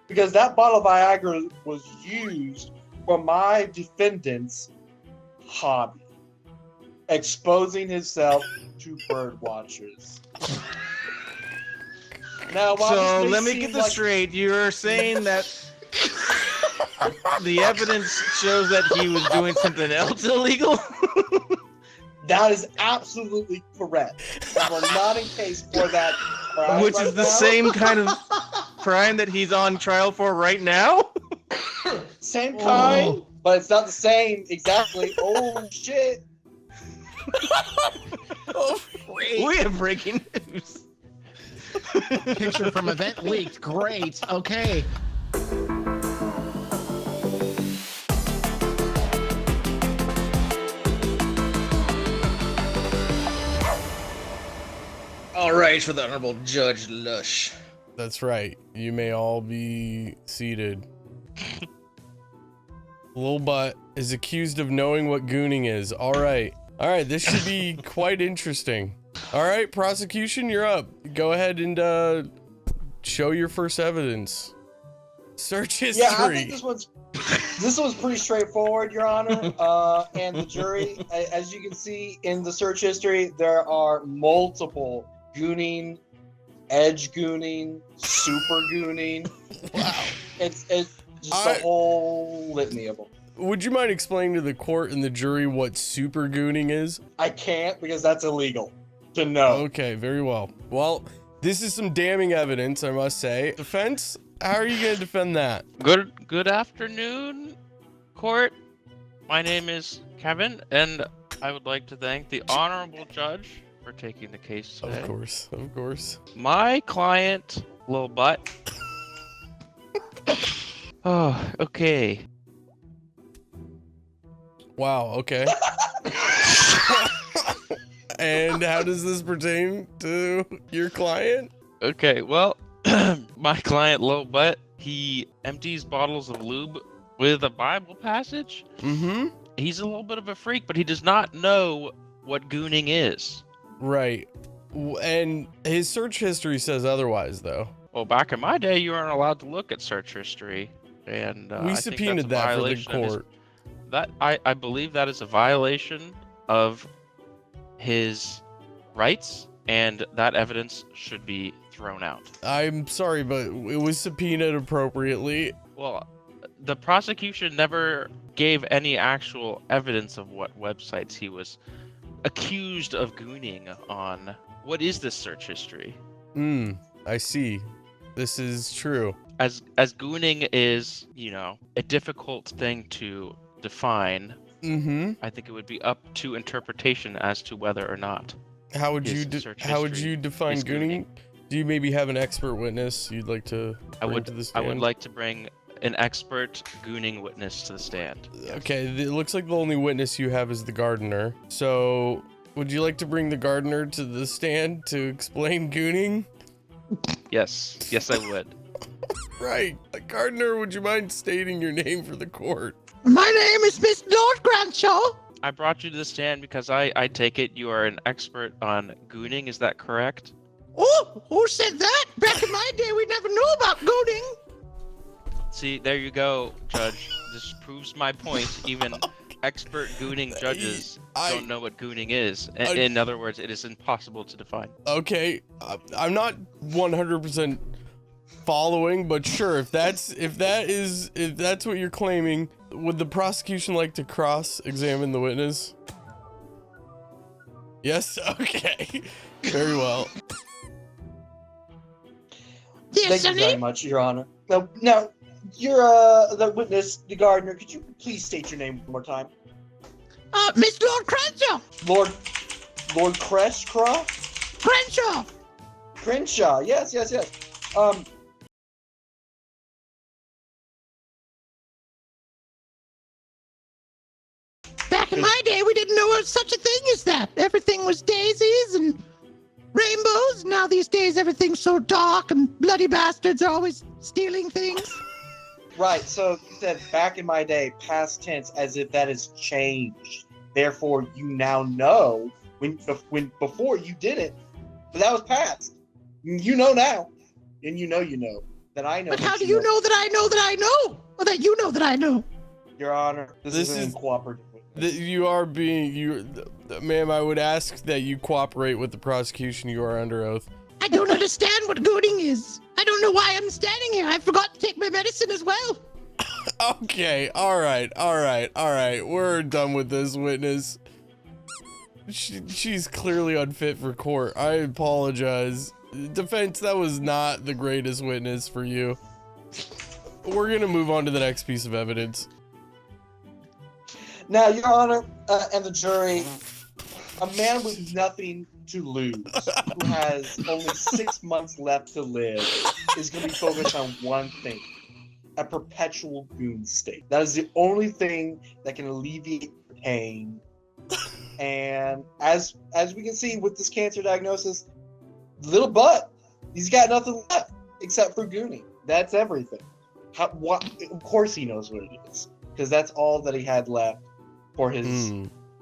because that bottle of Viagra was used for my defendant's hobby, exposing himself to bird watchers. Now, so let me get this straight. You're saying that the evidence shows that he was doing something else illegal? That is absolutely correct. We're not in case for that crime. Which is the same kind of crime that he's on trial for right now? Same kind, but it's not the same exactly. Oh, shit. We have breaking news. Picture from event leaked. Great. Okay. All right, for the Honorable Judge Lush. That's right. You may all be seated. Lil Butt is accused of knowing what gooning is. All right. All right, this should be quite interesting. All right, prosecution, you're up. Go ahead and show your first evidence. Search history. Yeah, I think this one's pretty straightforward, Your Honor. And the jury, as you can see in the search history, there are multiple gooning, edge gooning, super gooning. Wow. It's just a whole litany of them. Would you mind explaining to the court and the jury what super gooning is? I can't because that's illegal to know. Okay, very well. Well, this is some damning evidence, I must say. Defense, how are you going to defend that? Good afternoon, court. My name is Kevin, and I would like to thank the honorable judge for taking the case today. Of course. My client, Lil Butt. Oh, okay. Wow, okay. And how does this pertain to your client? Okay, well, my client, Lil Butt, he empties bottles of lube with a Bible passage. Mm-hmm. He's a little bit of a freak, but he does not know what gooning is. Right. And his search history says otherwise, though. Well, back in my day, you weren't allowed to look at search history, and We I think subpoenaed that's a that for the violation of his- court. I believe that is a violation of his rights, and that evidence should be thrown out. I'm sorry, but it was subpoenaed appropriately. Well, the prosecution never gave any actual evidence of what websites he was accused of gooning on. What is this search history? I see. This is true. As gooning is, a difficult thing to define. Mm-hmm. I think it would be up to interpretation as to whether or not. How would his you search how would history you define is gooning? Do you maybe have an expert witness you'd like to bring to the I stand? would like to bring an expert gooning witness to the stand. Yes. Okay, it looks like the only witness you have is the gardener. So, would you like to bring the gardener to the stand to explain gooning? Yes, I would. Right. Gardener, would you mind stating your name for the court? My name is Miss Lord Granshaw. I brought you to the stand because I take it you are an expert on gooning. Is that correct? Oh, who said that? Back in my day, we never knew about gooning. See, there you go, Judge. This proves my point. Even expert gooning judges don't know what gooning is. In other words, it is impossible to define. Okay, I'm not 100% following, but sure, if that's what you're claiming, would the prosecution like to cross-examine the witness? Yes. Okay. Very well. Yes, Thank you very much, Your Honor. Now, you're the witness, the gardener. Could you please state your name one more time? Miss Lord Crenshaw. Lord Crenshaw? Crenshaw. Crenshaw. Yes. Back in my day, we didn't know such a thing as that. Everything was daisies and rainbows. Now these days, everything's so dark and bloody bastards are always stealing things. Right, so you said back in my day, past tense, as if that has changed. Therefore, you now know when before you did it, but that was past. You know now, and you know that I know. But how do you know that I know that I know? Or that you know that I know? Your Honor, this is is cooperative. You are being ma'am. I would ask that you cooperate with the prosecution. You are under oath. I don't understand what gooning is. I don't know why I'm standing here. I forgot to take my medicine as well. Okay, all right. We're done with this witness. She's clearly unfit for court. I apologize. Defense, that was not the greatest witness for you. We're gonna move on to the next piece of evidence. Now, Your Honor, and the jury, a man with nothing to lose, who has only 6 months left to live, is going to be focused on one thing: a perpetual goon state. That is the only thing that can alleviate pain. And as we can see with this cancer diagnosis, little butt, he's got nothing left except for gooning. That's everything. Of course he knows what it is, because that's all that he had left for his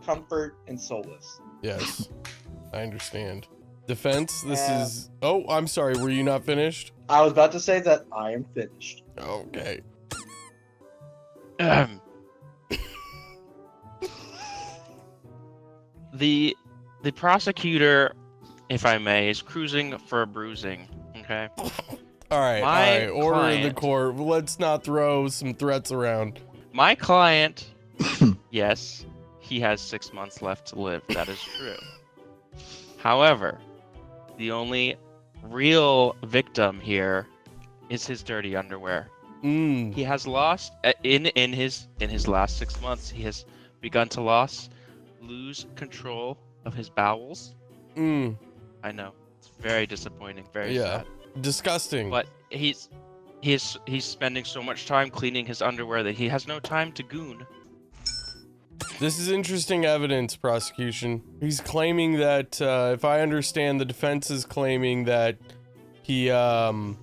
comfort and solace. Yes, I understand. Defense, this is... Oh, I'm sorry, were you not finished? I was about to say that I am finished. Okay. The prosecutor, if I may, is cruising for a bruising. Okay. All right. My Order in the client- court. Let's not throw some threats around. My client, yes, he has 6 months left to live. That is true. However, the only real victim here is his dirty underwear. He has lost in his last 6 months. He has begun to lose control of his bowels. I know, it's very disappointing, very sad. Disgusting. But he's spending so much time cleaning his underwear that he has no time to goon. This is interesting evidence, prosecution. He's claiming that, if I understand, the defense is claiming that he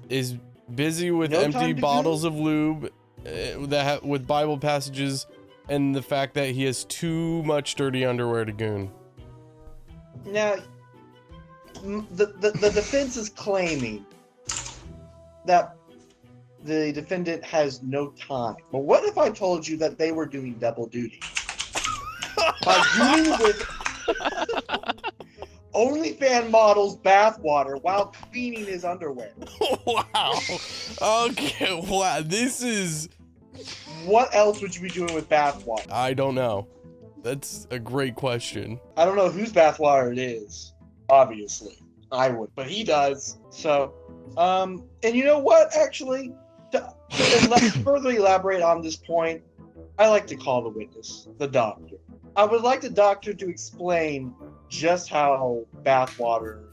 is busy with empty bottles of lube with Bible passages, and the fact that he has too much dirty underwear to goon. Now, the defense is claiming that the defendant has no time. But what if I told you that they were doing double duty? By gooning with OnlyFans models bathwater while cleaning his underwear. Wow. Okay, wow. This is... What else would you be doing with bathwater? I don't know. That's a great question. I don't know whose bathwater it is. Obviously, I would, but he does. So, and you know what? Actually, to further elaborate on this point, I like to call the witness the doctor. I would like the doctor to explain just how bathwater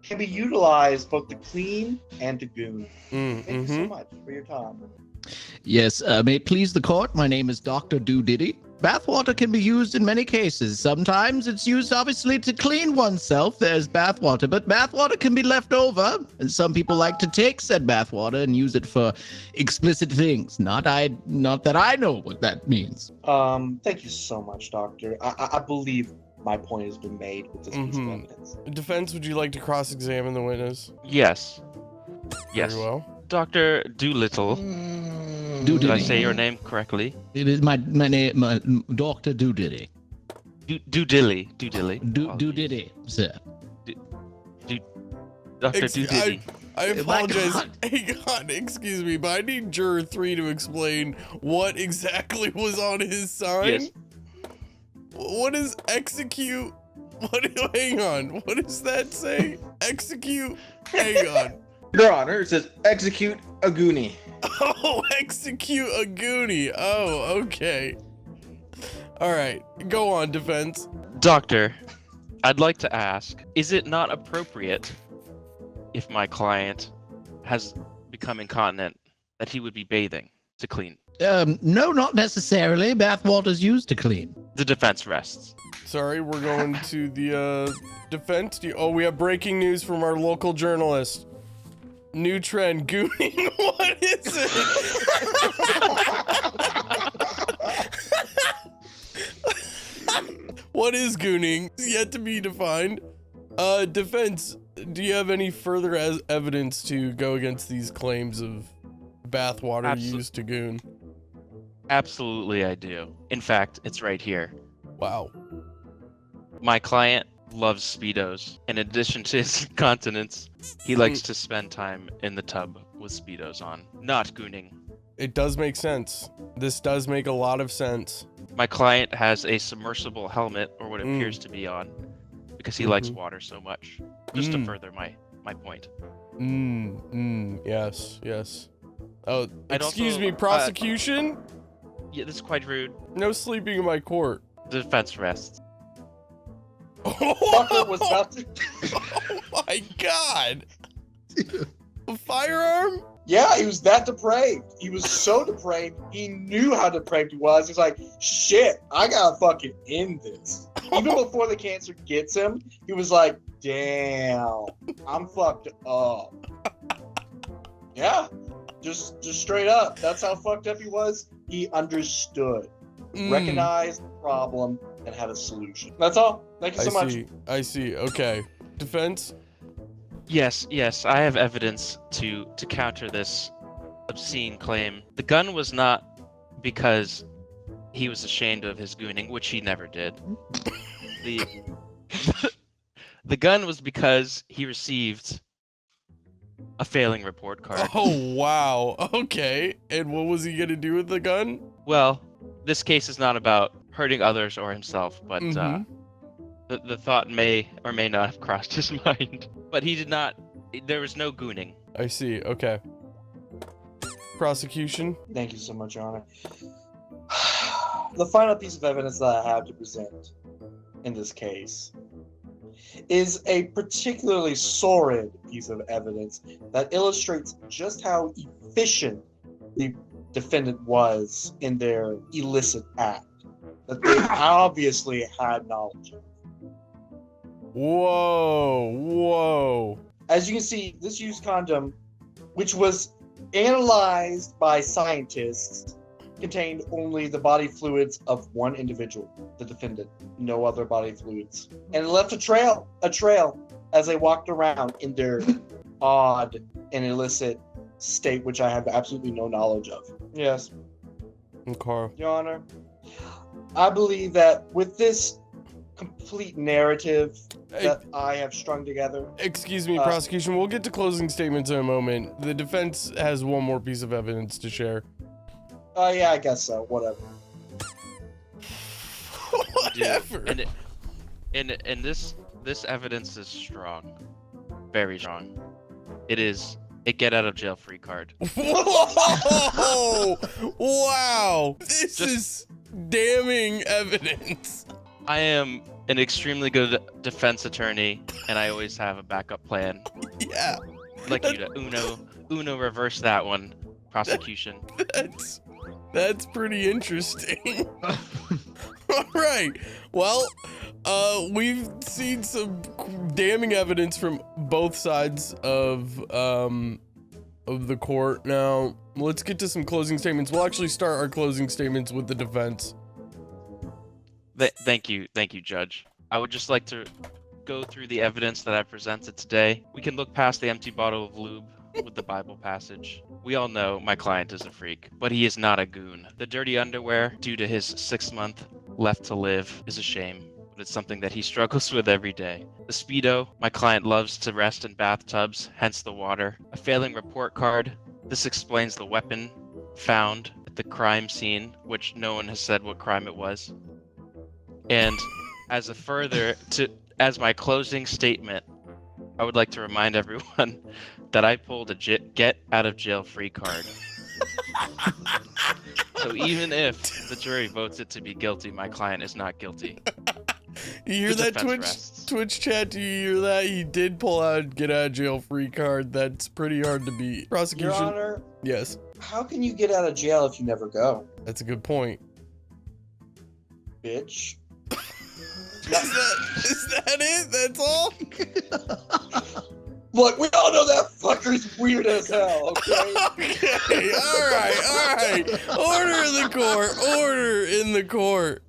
can be utilized both to clean and to goon. Thank you so much for your time. Yes, may it please the court, my name is Dr. Doodiddy. Bathwater can be used in many cases. Sometimes it's used, obviously, to clean oneself. There's bathwater, but bathwater can be left over, and some people like to take said bathwater and use it for explicit things. Not that I know what that means. Thank you so much, Doctor. I believe my point has been made with this piece of evidence. Defense, would you like to cross-examine the witness? Yes. Yes. Very well. Dr. Doolittle. Did I say your name correctly? It is my name, Dr. Doodiddy. Doodilly. Doodiddy, sir. Dr. Doodiddy. I apologize. Hang on, excuse me, but I need juror 3 to explain what exactly was on his sign. Yes. What is execute? Hang on. What does that say? Execute? Hang on. Your Honor, it says execute a goonie. Oh, execute a goonie. Oh, okay. All right, go on, defense. Doctor, I'd like to ask, is it not appropriate if my client has become incontinent that he would be bathing to clean? No, not necessarily. Bathwater's used to clean. The defense rests. Sorry, we're going to the defense. Oh, we have breaking news from our local journalist. New trend, gooning. What is it? What is gooning? Yet to be defined. Defense, do you have any further evidence to go against these claims of bathwater used to goon. Absolutely, I do. In fact, it's right here. Wow. My client loves Speedos. In addition to his continence, he likes to spend time in the tub with Speedos on, not gooning. It does make sense. This does make a lot of sense. My client has a submersible helmet, or what appears to be on, because he likes water so much. Just to further my point. Yes, yes. Oh, I'd excuse also, me, prosecution? Yeah, this is quite rude. No sleeping in my court. The defense rests. Fucker was about to. Oh my god! A firearm? Yeah, he was that depraved. He was so depraved, he knew how depraved he was. He's like, shit, I gotta fucking end this. Even before the cancer gets him, he was like, damn, I'm fucked up. Yeah, just straight up. That's how fucked up he was. He understood, recognized the problem, and had a solution. That's all. Thank you so much. I see. Okay. Defense? Yes, I have evidence to counter this obscene claim. The gun was not because he was ashamed of his gooning, which he never did. The gun was because he received a failing report card. Oh, wow. Okay. And what was he gonna do with the gun? Well, this case is not about hurting others or himself, but the thought may or may not have crossed his mind. But he did not. There was no gooning. I see. Okay. Prosecution? Thank you so much, Your Honor. The final piece of evidence that I have to present in this case is a particularly sordid piece of evidence that illustrates just how efficient the defendant was in their illicit act that they obviously had knowledge of. Whoa. As you can see, this used condom, which was analyzed by scientists, contained only the body fluids of one individual, the defendant, no other body fluids. And it left a trail as they walked around in their odd and illicit state, which I have absolutely no knowledge of. Yes. Okay. Your Honor, I believe that with this complete narrative that I have strung together. Excuse me, prosecution. We'll get to closing statements in a moment. The defense has one more piece of evidence to share. Yeah, I guess so. Whatever. Whatever. And this evidence is strong, very strong. It is a get out of jail free card. Whoa! Wow! This is damning evidence. I am an extremely good defense attorney, and I always have a backup plan. Yeah. I'd like you to Uno reverse that one, prosecution. That's pretty interesting. All right. Well, we've seen some damning evidence from both sides of the court. Now, let's get to some closing statements. We'll actually start our closing statements with the defense. Thank you, Judge. I would just like to go through the evidence that I presented today. We can look past the empty bottle of lube with the Bible passage. We all know my client is a freak, but he is not a goon. The dirty underwear, due to his 6-month left to live, is a shame, but it's something that he struggles with every day. The Speedo, my client loves to rest in bathtubs, hence the water. A failing report card. This explains the weapon found at the crime scene, which no one has said what crime it was. And as my closing statement, I would like to remind everyone that I pulled a get out of jail free card. So even if the jury votes it to be guilty, my client is not guilty. You hear that, Twitch chat? Do you hear that? He did pull out get out of jail free card. That's pretty hard to beat. Prosecution. Your Honor. Yes. How can you get out of jail if you never go? That's a good point. Bitch. Is that it? That's all? Look, we all know that fucker's weird as hell, okay? Okay, alright. Order in the court. Order in the court.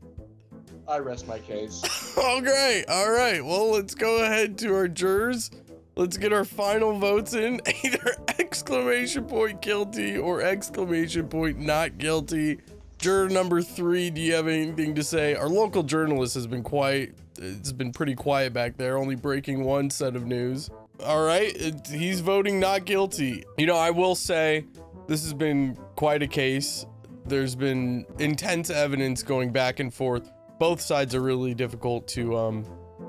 I rest my case. Oh, great. Alright, well, let's go ahead to our jurors. Let's get our final votes in. Either exclamation point guilty or exclamation point not guilty. Juror number 3, do you have anything to say? Our local journalist has been quiet. It's been pretty quiet back there, only breaking one set of news. All right, he's voting not guilty. You know, I will say this has been quite a case. There's been intense evidence going back and forth. Both sides are really difficult to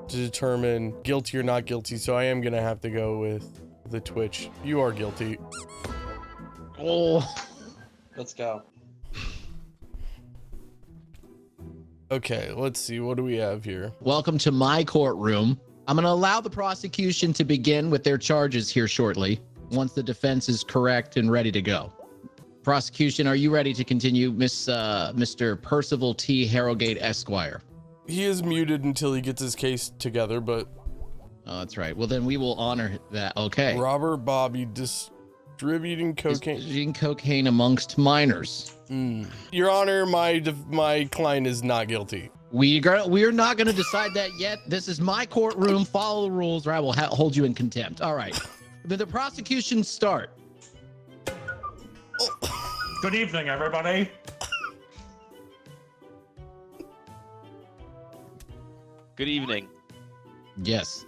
determine guilty or not guilty, so I am gonna have to go with the Twitch. You are guilty. Oh. Let's go. Okay, let's see. What do we have here? Welcome to my courtroom. I'm going to allow the prosecution to begin with their charges here shortly, once the defense is correct and ready to go. Prosecution, are you ready to continue, Mr. Percival T. Harrogate, Esquire? He is muted until he gets his case together, but... Oh, that's right. Well, then we will honor that. Okay. Robert Bobby distributing cocaine. Distributing cocaine amongst minors. Your Honor, my client is not guilty. We are not going to decide that yet. This is my courtroom. Follow the rules, or I will hold you in contempt. All right. The prosecution start. Good evening, everybody. Good evening. Yes.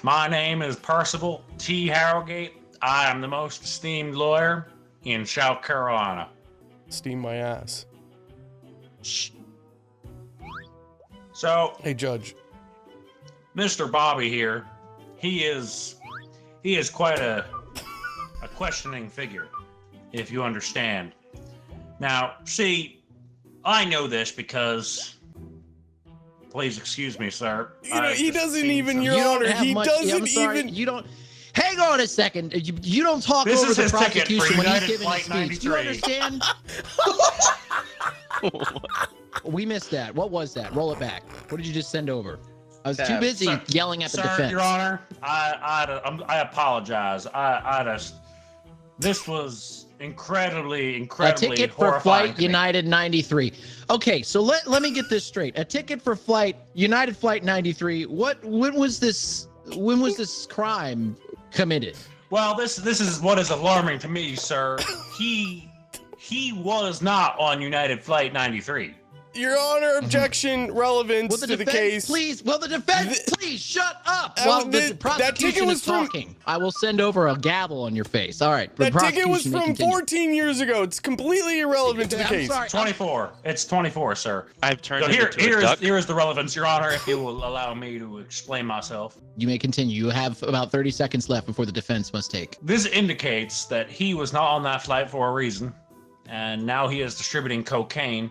My name is Percival T. Harrogate. I am the most esteemed lawyer in South Carolina. Steam my ass. Shh. So, Hey, Judge. Mr. Bobby here, he is quite a questioning figure, if you understand. Now, see, I know this because, please excuse me, sir. You know, he doesn't even, You Your don't Honor, have he much- doesn't I'm sorry, even... You don't. Hang on a second. You don't talk This over is the his ticket for prosecution when he's United giving his Flight speech. Do you 93. understand? We missed that. What was that? Roll it back. What did you just send over? I was too busy Sir- yelling at the Sir, defense. Your Honor, I apologize. This was incredibly A ticket for horrifying Flight to me. United 93. Okay, so let me get this straight. A ticket for United Flight 93. When was this crime committed? Well, this is what is alarming to me, sir. He was not on United Flight 93. Your Honor, objection, relevance to the case. Please, will the defense please shut up That- while the that ticket prosecution was is from- talking. I will send over a gavel on your face. All right. the That ticket was prosecution may from continue. 14 years ago. It's completely irrelevant to the I'm case. sorry. 24. It's 24, sir. I've turned So into a duck. here is the relevance, Your Honor, if you will allow me to explain myself. You may continue. You have about 30 seconds left before the defense must take. This indicates that he was not on that flight for a reason, and now he is distributing cocaine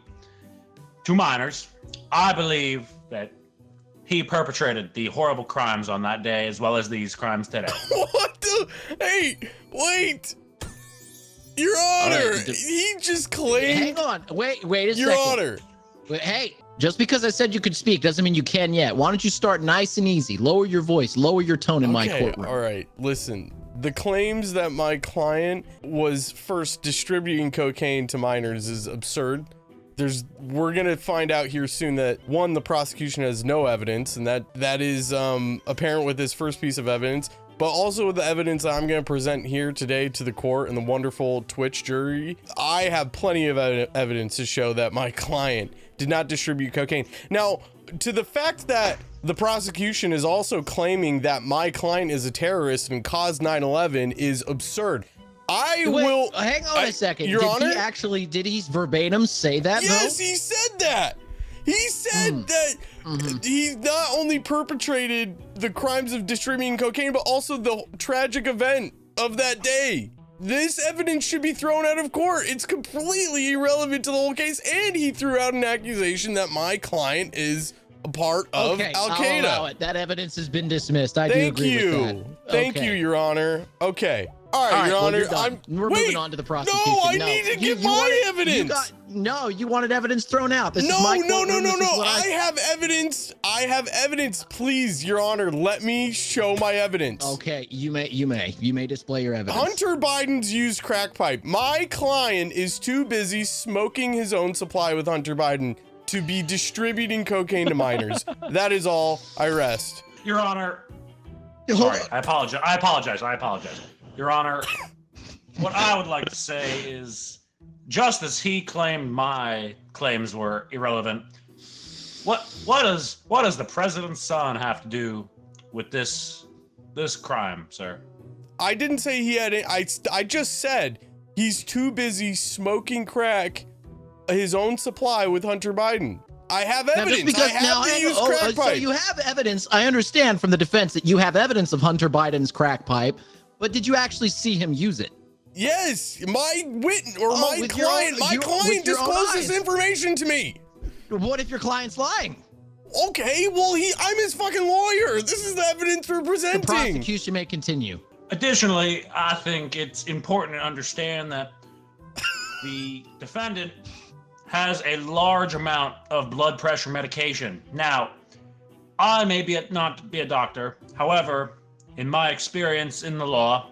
to minors. I believe that he perpetrated the horrible crimes on that day as well as these crimes today. What the? Hey, wait. Your Honor, right, he just claimed. Hang on. Wait a Your second. Honor. Wait, hey, just because I said you could speak doesn't mean you can yet. Why don't you start nice and easy? Lower your voice. Lower your tone in my courtroom. All right. Listen, the claims that my client was first distributing cocaine to minors is absurd. We're gonna find out here soon that one, the prosecution has no evidence, and that is apparent with this first piece of evidence, but also with the evidence that I'm gonna present here today to the court and the wonderful Twitch jury. I have plenty of evidence to show that my client did not distribute cocaine. Now, to the fact that the prosecution is also claiming that my client is a terrorist and caused 9/11 is absurd. Wait, hang on a second. Your Honor? Did he verbatim say that? Yes, though? he said that. He said that he not only perpetrated the crimes of distributing cocaine, but also the tragic event of that day. This evidence should be thrown out of court. It's completely irrelevant to the whole case. And he threw out an accusation that my client is a part of Okay, Al I'll allow Qaeda. it. That evidence has been dismissed. I do Thank agree with that. you. Thank Okay. you, Your Honor. Okay. All right, All right, Your well, Honor. you're done. We're wait, moving on to the prosecution. No, I need to get my evidence. You wanted evidence thrown out. This is No, my no. courtroom. This is what I have evidence. I have evidence. Please, Your Honor, let me show my evidence. Okay, you may display your evidence. Hunter Biden's used crack pipe. My client is too busy smoking his own supply with Hunter Biden to be distributing cocaine to minors. That is all. I rest. Your Honor, Hold Sorry, on. I apologize. Your Honor, what I would like to say is, just as he claimed my claims were irrelevant, what does the president's son have to do with this crime, sir? I didn't say he had it. I just said he's too busy smoking crack his own supply with Hunter Biden. I have Now, just evidence. because I have now, the used so crack pipe. you have evidence. I understand from the defense that you have evidence of Hunter Biden's crack pipe, but did you actually see him use it? Yes, my my with your own- client, my with client your own disclosed this eyes. information to me. What if your client's lying? Okay, well, I'm his fucking lawyer. This is the evidence we're The presenting. prosecution may continue. Additionally, I think it's important to understand that the defendant has a large amount of blood pressure medication. Now, I may not be a doctor. However, in my experience in the law,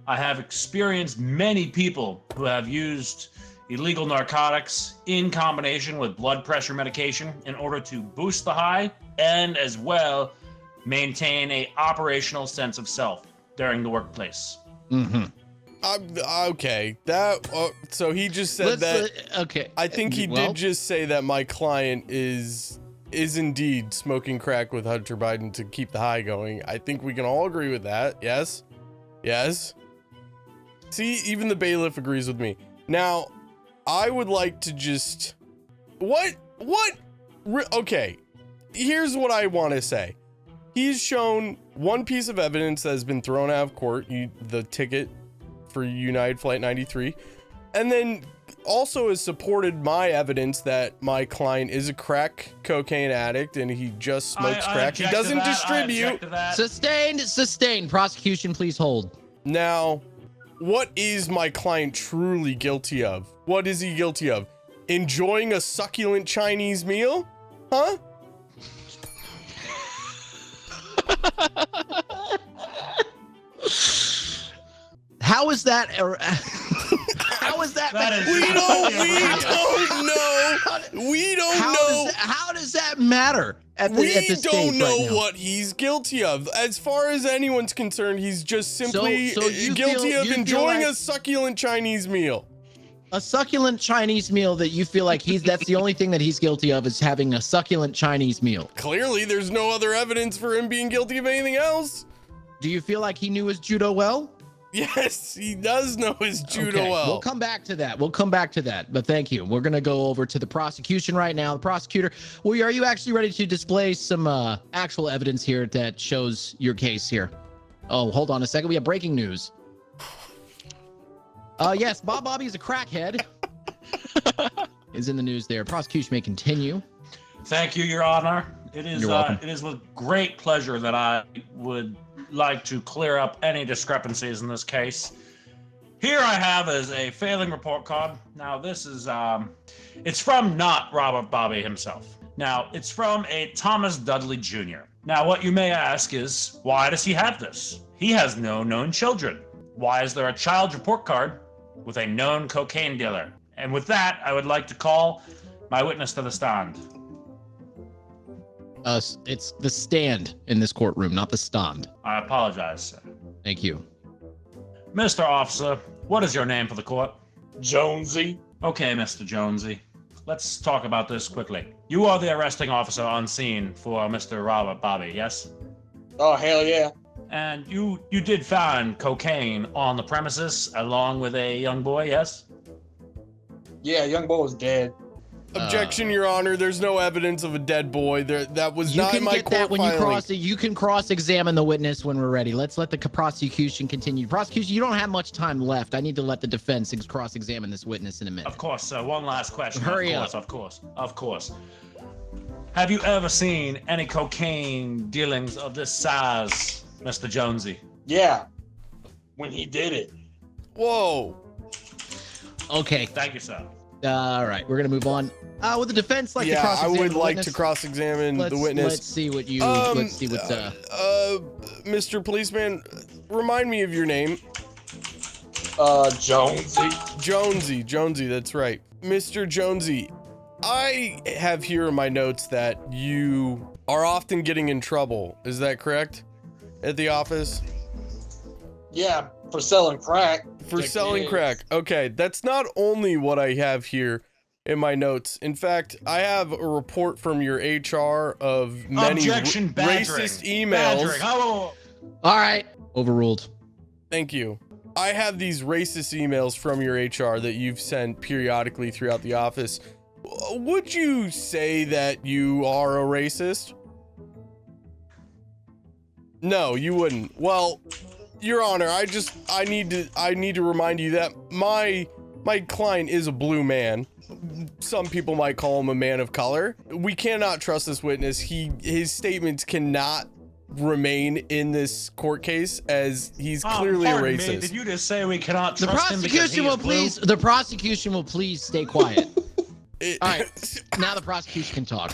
I have experienced many people who have used illegal narcotics in combination with blood pressure medication in order to boost the high and as well maintain a operational sense of self during the workplace. Mm-hmm. Okay, so he just said that. Okay. I think he did just say that my client is indeed smoking crack with Hunter Biden to keep the high going. I think we can all agree with that. Yes. See, even the bailiff agrees with me. Now, I would like to just okay. Here's what I want to say. He's shown one piece of evidence that has been thrown out of court, the ticket for United Flight 93, and then also has supported my evidence that my client is a crack cocaine addict and he just smokes crack. He doesn't distribute. Sustained. Prosecution, please hold. Now, what is my client truly guilty of? What is he guilty of? Enjoying a succulent Chinese meal? Huh? How is that? How is that? We don't know. How does that matter at this We stage don't know right now? what he's guilty of. As far as anyone's concerned, he's just simply So you guilty feel- of you feel enjoying like- a succulent Chinese meal. A succulent Chinese meal that you feel like that's the only thing that he's guilty of is having a succulent Chinese meal. Clearly, there's no other evidence for him being guilty of anything else. Do you feel like he knew his judo well? Yes, he does know his judo Okay, well. We'll come back to that. But thank you. We're going to go over to the prosecution right now. The prosecutor, are you actually ready to display some actual evidence here that shows your case here? Oh, hold on a second. We have breaking news. Yes, Bob Bobby is a crackhead. Is in the news there. Prosecution may continue. Thank you, Your Honor. You're welcome. It is with great pleasure that I would like to clear up any discrepancies in this case. Here I have is a failing report card. Now this is it's from not Robert Bobby himself. Now it's from a Thomas Dudley Jr. Now what you may ask is, why does he have this? He has no known children. Why is there a child's report card with a known cocaine dealer? And with that, I would like to call my witness to the stand. It's the stand in this courtroom, not the stand. I apologize, sir. Thank you. Mr. Officer, what is your name for the court? Jonesy. Okay, Mr. Jonesy. Let's talk about this quickly. You are the arresting officer on scene for Mr. Robert Bobby, yes? Oh, hell yeah. And you did find cocaine on the premises along with a young boy, yes? Yeah, young boy was dead. Objection, Your Honor. There's no evidence of a dead boy. That was not in my court filing. You can cross-examine the witness when we're ready. Let's let the prosecution continue. Prosecution, you don't have much time left. I need to let the defense cross-examine this witness in a minute. Of course, sir. One last question. Hurry up. Of course. Have you ever seen any cocaine dealings of this size, Mr. Jonesy? Yeah, when he did it. Whoa. Okay. Thank you, sir. All right, we're gonna move on. Would the defense like to Yeah, I cross-examine would the like witness? to cross-examine the witness. Let's see what you. Let's see what's. Mr. Policeman, remind me of your name. Jonesy. Jonesy, that's right. Mr. Jonesy, I have here in my notes that you are often getting in trouble. Is that correct? at the office? Yeah, for selling crack. For Dick selling is. crack. Okay, that's not only what I have here in my notes. In fact, I have a report from your HR of many Objection, badgering. racist emails. Badgering. Oh, All right. Overruled. Thank you. I have these racist emails from your HR that you've sent periodically throughout the office. Would you say that you are a racist? No, you wouldn't. Well, Your Honor, I need to remind you that my client is a blue man. Some people might call him a man of color. We cannot trust this witness. His statements cannot remain in this court case as he's clearly a pardon me, racist. did you just say we cannot The trust him because he prosecution will is blue? please. The prosecution will please stay quiet. All right. Now the prosecution can talk.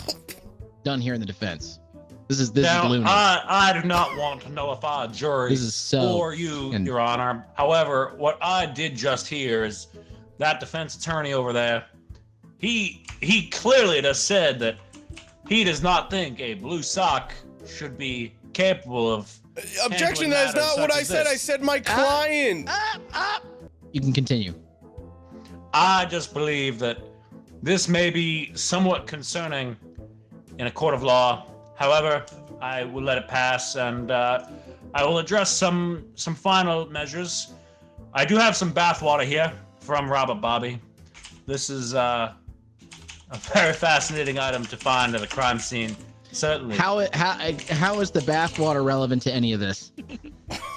Done here in the defense. This is Now, blueness. I do not want to notify a jury This is so. or you, and- Your Honor. However, what I did just hear is that defense attorney over there, he clearly just said that he does not think a blue sock should be capable of. Objection, handling that is matters not what such I as said. this. I said my client. You can continue. I just believe that this may be somewhat concerning in a court of law. However, I will let it pass, and I will address some final measures. I do have some bathwater here from Robert Bobby. This is a very fascinating item to find at a crime scene. Certainly. How is the bathwater relevant to any of this?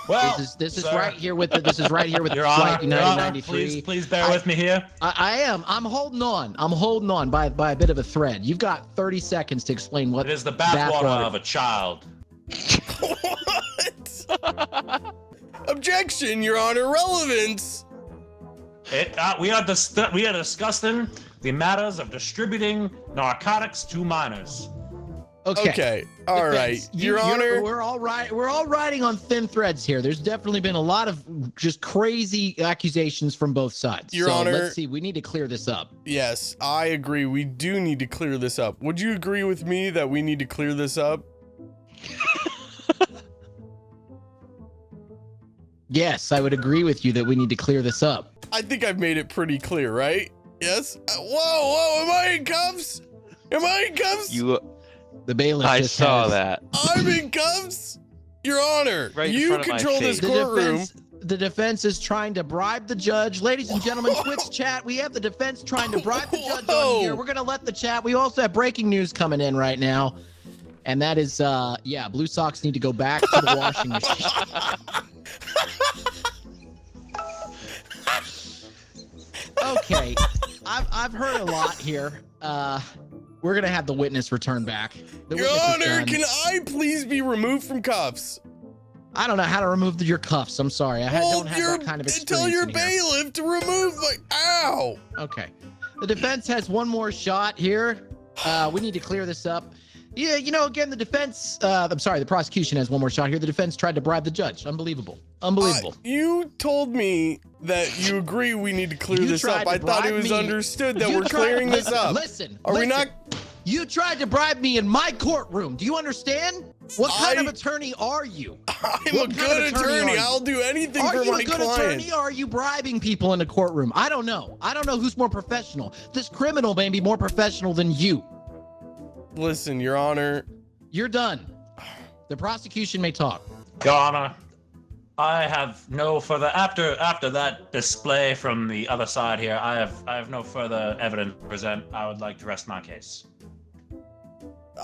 Well, This is sir, right here with Your Flight Honor, Your Honor, 9093. please bear with me here. I am. I'm holding on by a bit of a thread. You've got 30 seconds to explain what It is the bathwater of a child. What? Objection, Your Honor. Relevance. We are discussing the matters of distributing narcotics to minors. Okay. All right. Your Honor. We're all right. We're all riding on thin threads here. There's definitely been a lot of just crazy accusations from both sides. Your so Honor. let's see. We need to clear this up. Yes, I agree. We do need to clear this up. Would you agree with me that we need to clear this up? Yes, I would agree with you that we need to clear this up. I think I've made it pretty clear, right? Yes? Whoa, am I in cuffs? Am I in cuffs? The bailiff. I just saw has- that. I'm in cuffs? Your Honor, Right in you front of my control this face. courtroom. The defense is trying to bribe the judge. Ladies and gentlemen, Twitch chat, we have the defense trying to bribe the judge on here. We're going to let the chat. We also have breaking news coming in right now. And that is, blue socks need to go back to the washing machine. Okay, I've heard a lot here. We're going to have the witness return back. The Your witness is Honor, done. can I please be removed from cuffs? I don't know how to remove your cuffs. I'm sorry. I don't have that kind of experience. Tell your in here. bailiff to remove my. Ow! Okay. The defense has one more shot here. We need to clear this up. Yeah, again, the defense, the prosecution has one more shot here. The defense tried to bribe the judge. Unbelievable. You told me that you agree we need to clear You this tried up. to I thought it bribe was me. understood that You we're tried- clearing this up. Listen. Are we not? You tried to bribe me in my courtroom. Do you understand? What kind of attorney are you? I'm What a kind good of attorney are attorney. you? I'll do anything Are for you my a good client. attorney or are you bribing people in a courtroom? I don't know. I don't know who's more professional. This criminal may be more professional than you. Listen, Your Honor. You're done. The prosecution may talk. Your Honor, I have no further after that display from the other side here. I have no further evidence to present. I would like to rest my case.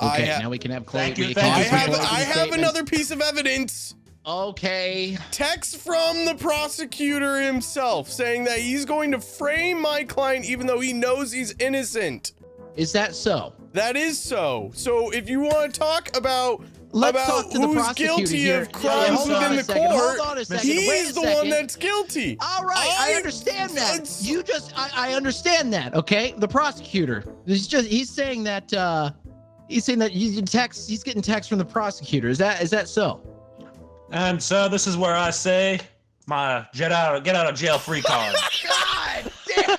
Okay, now we can have Thank you, we thank can you. have I closing I have statements. another piece of evidence. Okay. Text from the prosecutor himself saying that he's going to frame my client even though he knows he's innocent. Is that so? That is so. So if you want to talk about Let's talk to the who's prosecutor guilty here. of crimes hold on within a the second. court, Hold on a second. Wait he's a the second. one that's guilty. All right, I understand that. I understand that. Okay, the prosecutor. He's saying that he's getting text from the prosecutor. Is that so? And sir, this is where I say my get out of jail free card. God damn.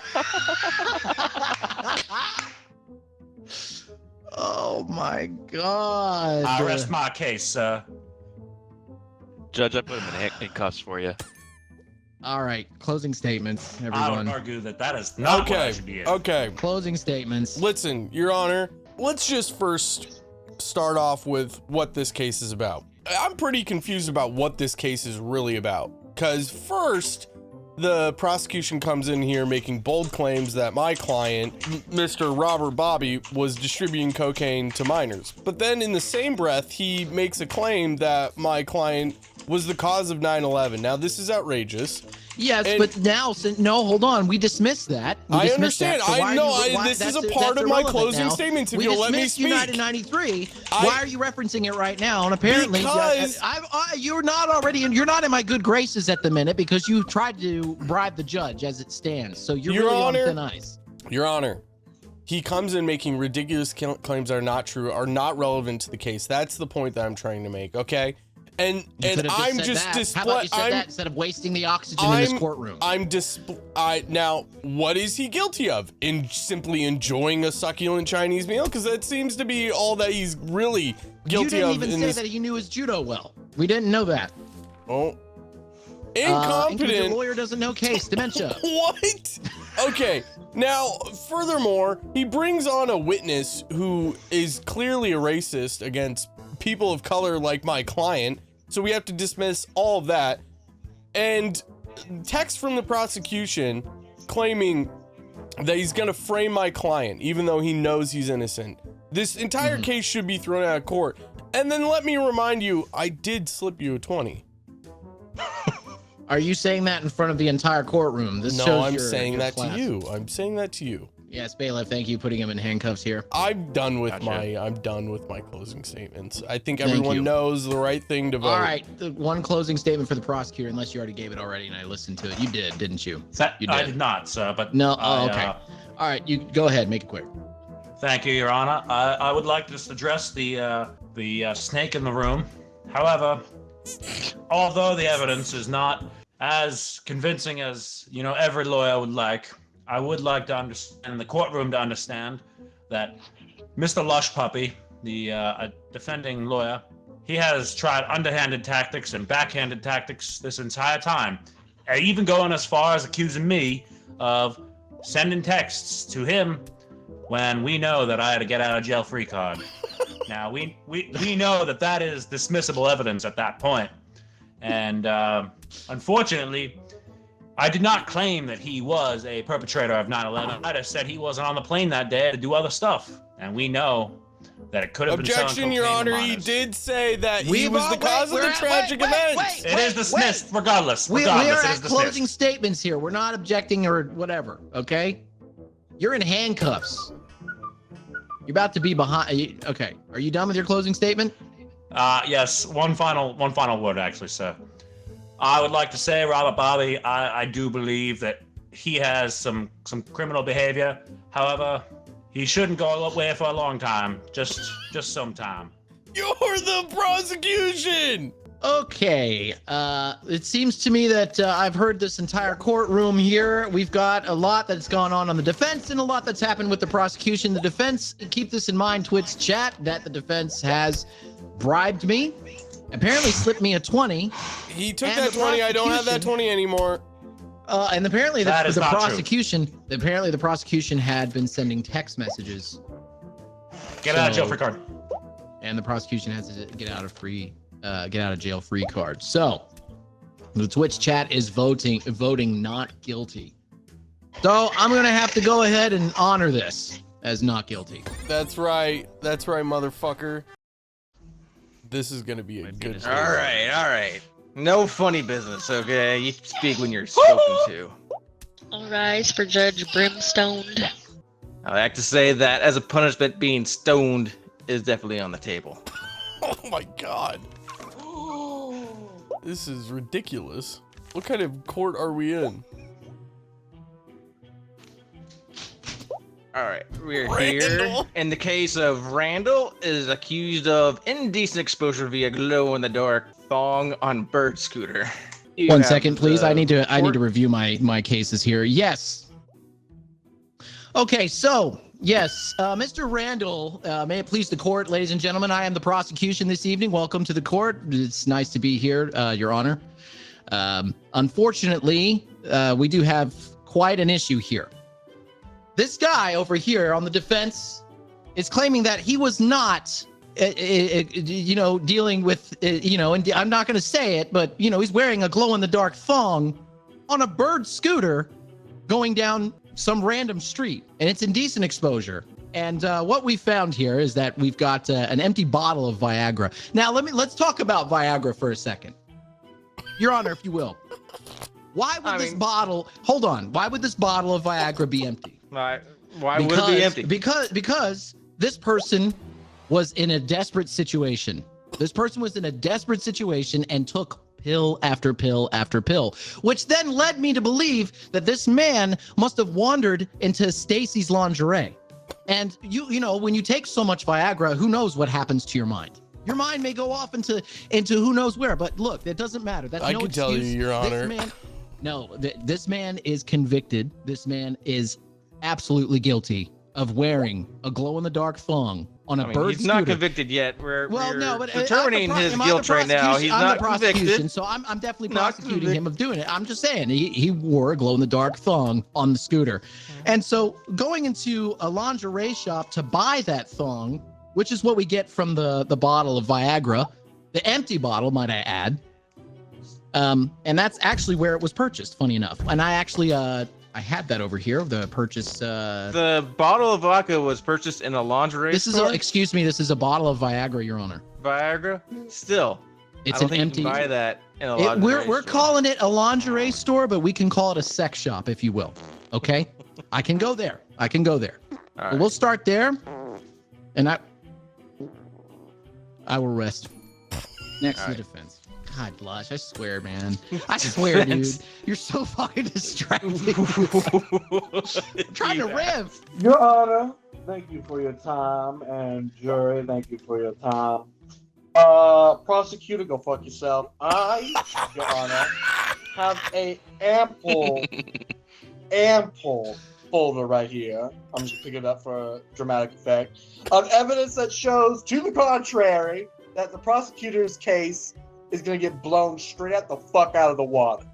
Oh my God. I rest my case, sir. Judge, I put him in cuffs for you. All right, closing statements, I would everyone. argue that that is not what I should be in. Okay. Closing statements. Listen, Your Honor, let's just first start off with what this case is about. I'm pretty confused about what this case is really about. Because first, the prosecution comes in here making bold claims that my client, Mr. Robert Bobby, was distributing cocaine to minors. But then in the same breath, he makes a claim that my client was the cause of 9/11. Now, this is outrageous. Yes, And- but now, no, hold on. We dismissed that. I understand. This is a part of my closing statements. If you'll let me speak. United 93. Why are you referencing it right now? And apparently, Because- you're not in my good graces at the minute because you tried to bribe the judge as it stands. So you're Your really Honor, on thin ice. Your Honor, he comes in making ridiculous claims that are not true, are not relevant to the case. That's the point that I'm trying to make. Okay. And I'm just How about you said that instead of wasting the oxygen in this courtroom? Now, what is he guilty of? In simply enjoying a succulent Chinese meal? Because that seems to be all that he's really guilty of. You didn't even say that he knew his judo well. We didn't know that. Oh, incompetent. Your lawyer doesn't know case dementia. What? Okay. Now, furthermore, he brings on a witness who is clearly a racist against people of color like my client. So we have to dismiss all of that. And text from the prosecution claiming that he's going to frame my client, even though he knows he's innocent. This entire case should be thrown out of court. And then let me remind you, I did slip you a 20. Are you saying that in front of the entire courtroom? No, I'm saying that to you. I'm saying that to you. Yes, bailiff. Thank you. Putting him in handcuffs here. I'm done with my closing statements. I think everyone knows the right thing to vote. All right, the one closing statement for the prosecutor, unless you already gave it already and I listened to it. You did, didn't you? You did. I did not, sir. But no. Okay. All right, you go ahead. Make it quick. Thank you, Your Honor. I would like to just address the snake in the room. However, although the evidence is not as convincing as every lawyer would like, I would like to understand the courtroom to understand that Mr. Lushpuppy, the defending lawyer, he has tried underhanded tactics and backhanded tactics this entire time, even going as far as accusing me of sending texts to him when we know that I had a get out of jail free card. Now we know that is dismissible evidence at that point, and unfortunately, I did not claim that he was a perpetrator of 9/11. I just said he wasn't on the plane that day to do other stuff. And we know that it could have been selling Objection, Your cocaine to Honor. He minors. did say that he was the cause of the tragic event. It is dismissed regardless. We Regardless, are it is at dismissed. closing statements here. We're not objecting or whatever, okay? You're in handcuffs. You're about to be behind. Okay, are you done with your closing statement? Yes, one final word, actually, sir. I would like to say, Robert Bobby, I do believe that he has some criminal behavior. However, he shouldn't go away for a long time. Just some time. You're the prosecution! Okay, it seems to me that I've heard this entire courtroom here. We've got a lot that's gone on the defense and a lot that's happened with the prosecution. The defense, keep this in mind, Twitch chat, that the defense has bribed me, apparently slipped me a 20. He took that 20. I don't have that 20 anymore. And apparently That is the not prosecution, apparently the prosecution had been sending text messages. Get out of jail free card. And the prosecution has to get out of jail free card. So the Twitch chat is voting not guilty. So I'm gonna have to go ahead and honor this as not guilty. That's right, motherfucker. This is gonna be a good story. All right. No funny business, okay? You speak when you're spoken to. All rise for Judge Brimstoned. I like to say that as a punishment, being stoned is definitely on the table. Oh my god. This is ridiculous. What kind of court are we in? All right, we're here. In the case of Randall, is accused of indecent exposure via glow-in-the-dark thong on bird scooter. One second, please. I need to review my cases here. Yes. Okay, so Yes, Mr. Randall, may it please the court, ladies and gentlemen, I am the prosecution this evening. Welcome to the court. It's nice to be here, Your Honor. Unfortunately, we do have quite an issue here. This guy over here on the defense is claiming that he was not, dealing with, and I'm not going to say it, but, he's wearing a glow-in-the-dark thong on a bird scooter going down some random street, and it's indecent exposure. And what we found here is that we've got an empty bottle of Viagra. Now let's talk about Viagra for a second, Your Honor, if you will. Why would this bottle? Hold on. Why would this bottle of Viagra be empty? Why would it be empty? Because this person was in a desperate situation. This person was in a desperate situation and took pill after pill after pill, which then led me to believe that this man must have wandered into Stacy's lingerie. And when you take so much Viagra, who knows what happens to your mind? Your mind may go off into who knows where. But look, it doesn't matter. That's I no can excuse. tell you, Your Honor. This man is convicted. This man is absolutely guilty of wearing a glow-in-the-dark thong on a bird he's scooter. not convicted yet. We're determining his I'm the guilt right now. He's I'm not the prosecution, convicted. so I'm definitely prosecuting him of doing it. I'm just saying he wore a glow-in-the-dark thong on the scooter. And so going into a lingerie shop to buy that thong, which is what we get from the bottle of Viagra, the empty bottle, might I add. And that's actually where it was purchased, funny enough. And I actually I had that over here, the purchase. The bottle of vodka was purchased in a lingerie store? Excuse me, this is a bottle of Viagra, Your Honor. Viagra? Still. It's I don't an think empty. You can buy that in a lingerie We're store. calling it a lingerie store, but we can call it a sex shop, if you will. Okay? I can go there. All right. We'll start there. And I will rest next to the defense. God, Lush, I swear, man. I swear, dude. You're so fucking distracting. I'm trying to riff. Your Honor, thank you for your time, and jury, thank you for your time. Prosecutor, go fuck yourself. I, Your Honor, have a ample folder right here. I'm just picking it up for dramatic effect of evidence that shows, to the contrary, that the prosecutor's case is going to get blown straight out the fuck out of the water.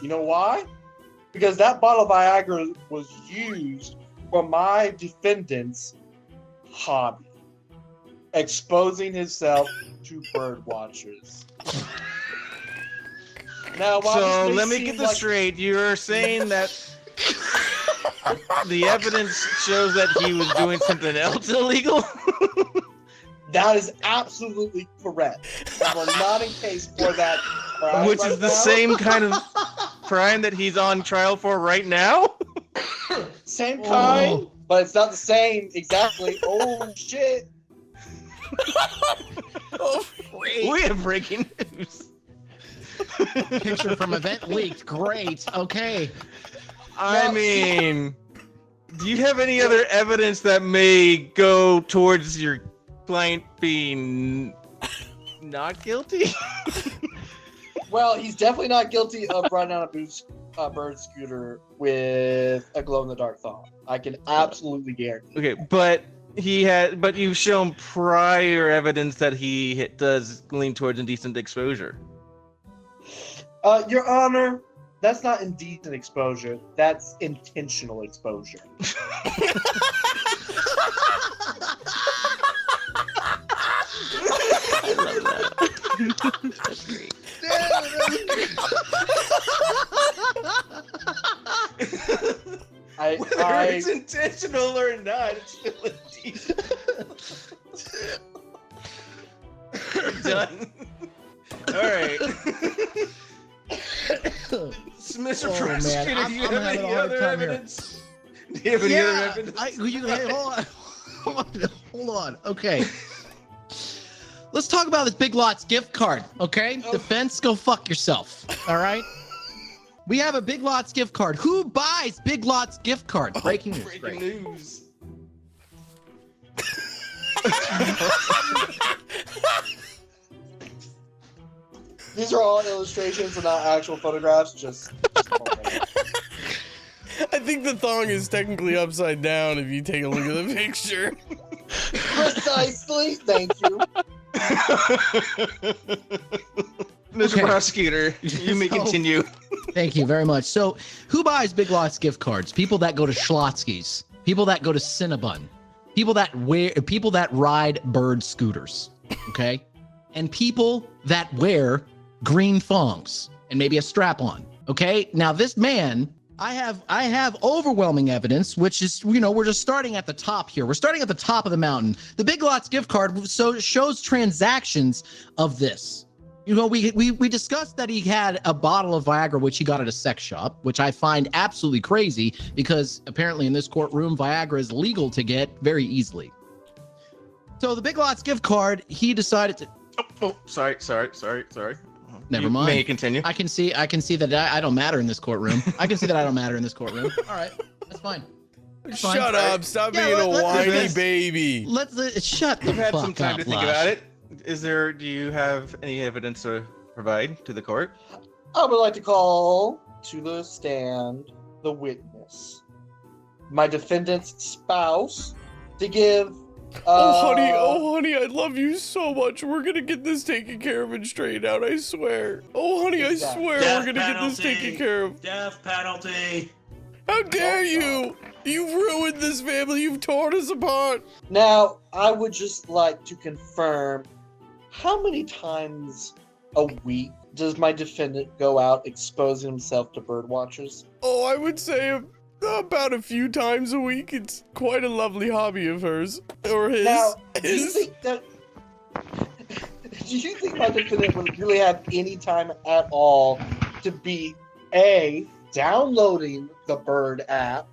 You know why? Because that bottle of Viagra was used for my defendant's hobby, exposing himself to bird watchers. Now, so let me get this straight. You're saying that the evidence shows that he was doing something else illegal? That is absolutely correct. And we're not in case for that crime. Which is the same kind of crime that he's on trial for right now? Same kind, but it's not the same exactly. Oh, shit. We have breaking news. Picture from event leaked. Great. Okay. I mean, do you have any other evidence that may go towards your client being not guilty? Well, he's definitely not guilty of riding on a bird scooter with a glow-in-the-dark thong. I can absolutely guarantee. Okay, but you've shown prior evidence that he does lean towards indecent exposure. Your Honor, that's not indecent exposure. That's intentional exposure. I love that. That's great. Whether it's intentional or not, it's still indecent. We're done. Alright. Mr. Prosecutor, do you have any other evidence? Do you have any other evidence? Hold on. Okay. Let's talk about this Big Lots gift card, okay? Defense, go fuck yourself, all right? We have a Big Lots gift card. Who buys Big Lots gift card? Breaking news. Breaking news. These are all illustrations and not actual photographs. Just I think the thong is technically upside down if you take a look at the picture. Precisely. Thank you. Mr. Okay. Prosecutor, you may So- continue. Thank you very much. So, who buys Big Lots gift cards? People that go to Schlotsky's, people that go to Cinnabon, people that ride bird scooters, okay? And people that wear green thongs and maybe a strap-on, okay? Now, this man, I have overwhelming evidence, which is, we're just starting at the top here. We're starting at the top of the mountain. The Big Lots gift card shows transactions of this. We discussed that he had a bottle of Viagra, which he got at a sex shop, which I find absolutely crazy because apparently in this courtroom, Viagra is legal to get very easily. So the Big Lots gift card, he decided to. Oh, sorry. Never You mind. may continue. I can see that I don't matter in this courtroom. I can see that I don't matter in this courtroom. All right, that's fine. That's fine. Shut up! Stop Yeah, being a let's do whiny this. baby. Let's shut the You've had fuck some time up, to think Lush. about it. Do you have any evidence to provide to the court? I would like to call to the stand the witness, my defendant's spouse, to give. Oh honey, I love you so much. We're gonna get this taken care of and straightened out. I swear. Oh honey, I Exactly. swear Death we're gonna get this penalty. taken care of. Death penalty. How dare you? You've ruined this family. You've torn us apart. Now, I would just like to confirm, how many times a week does my defendant go out exposing himself to bird watchers? Oh, I would say about a few times a week. It's quite a lovely hobby of hers. Or his. Now, do you His. think that? Do you think my defendant would really have any time at all to be A, downloading the Bird app,